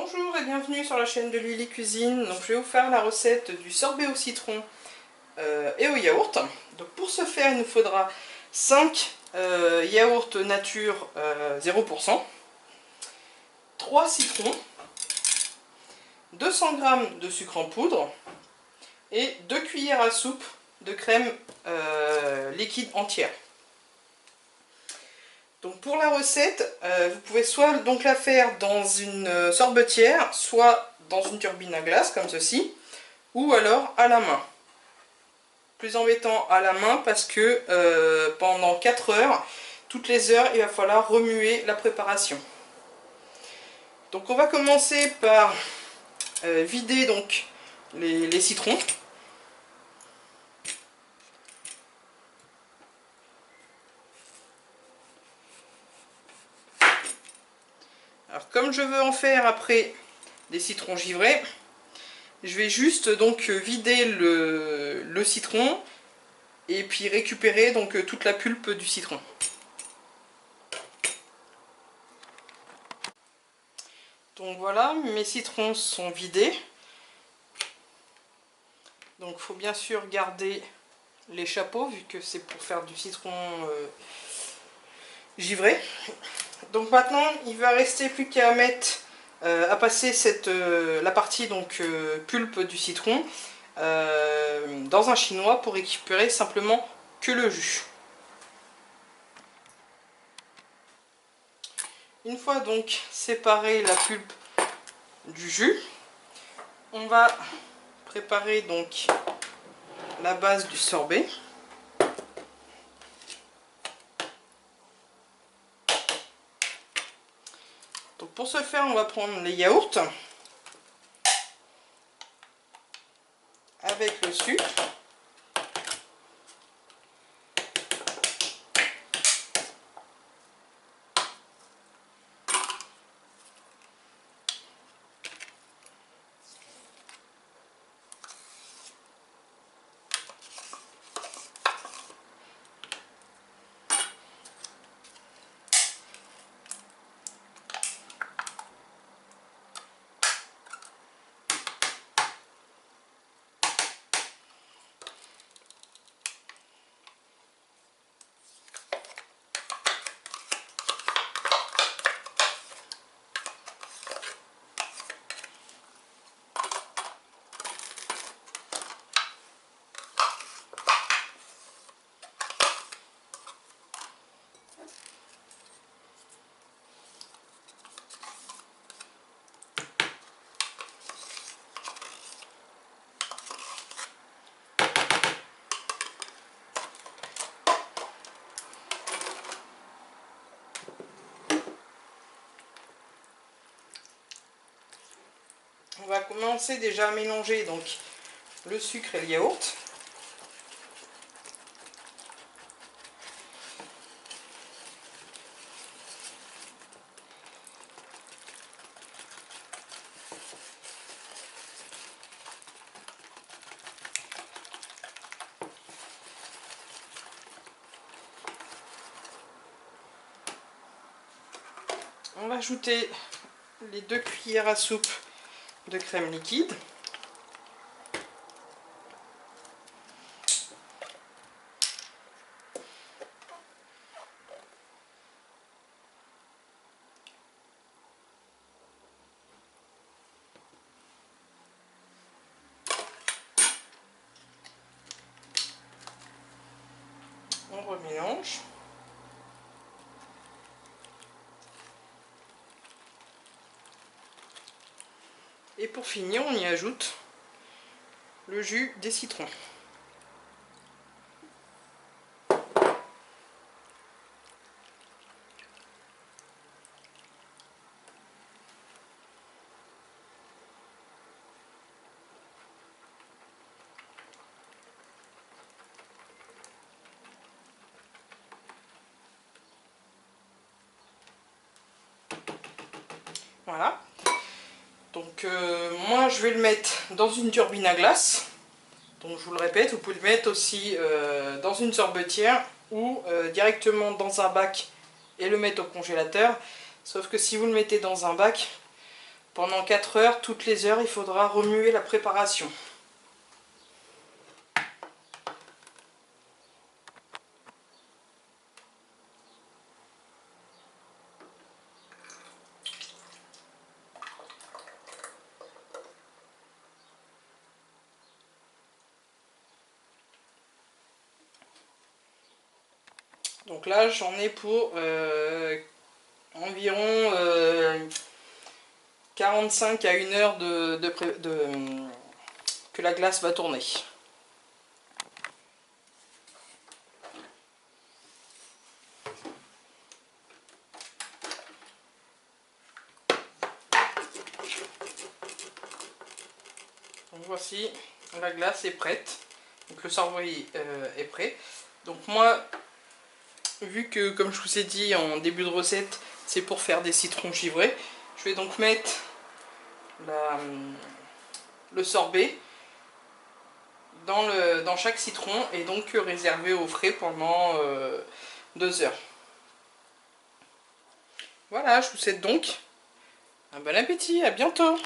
Bonjour et bienvenue sur la chaîne de Lily Cuisine. Donc, je vais vous faire la recette du sorbet au citron et au yaourt. Donc, pour ce faire, il nous faudra 5 yaourts nature 0%, 3 citrons, 200 g de sucre en poudre et 2 cuillères à soupe de crème liquide entière. Donc pour la recette, vous pouvez soit donc la faire dans une sorbetière, soit dans une turbine à glace comme ceci, ou alors à la main. Plus embêtant à la main parce que pendant 4 heures, toutes les heures, il va falloir remuer la préparation. Donc on va commencer par vider donc les citrons. Alors comme je veux en faire après des citrons givrés, je vais juste donc vider le citron et puis récupérer donc toute la pulpe du citron. Donc voilà, mes citrons sont vidés. Donc il faut bien sûr garder les chapeaux vu que c'est pour faire du citron givré. Donc maintenant il va rester plus qu'à mettre à passer la partie donc pulpe du citron dans un chinois pour récupérer simplement que le jus. Une fois donc séparé la pulpe du jus, on va préparer donc la base du sorbet. Donc pour ce faire, on va prendre les yaourts avec le sucre. On va commencer déjà à mélanger donc le sucre et le yaourt. On va ajouter les 2 cuillères à soupe de crème liquide. On remélange. Et pour finir, on y ajoute le jus des citrons. Voilà. Donc moi je vais le mettre dans une turbine à glace. Donc je vous le répète, vous pouvez le mettre aussi dans une sorbetière ou directement dans un bac et le mettre au congélateur. Sauf que si vous le mettez dans un bac, Pendant 4 heures, toutes les heures, il faudra remuer la préparation. Donc là, j'en ai pour environ 45 à 1 heure que la glace va tourner. Donc voici, la glace est prête. Donc le sorbet est prêt. Donc moi, vu que, comme je vous ai dit en début de recette, c'est pour faire des citrons givrés, je vais donc mettre le sorbet dans chaque citron et donc réserver au frais pendant 2 heures. Voilà, je vous souhaite donc un bon appétit, à bientôt!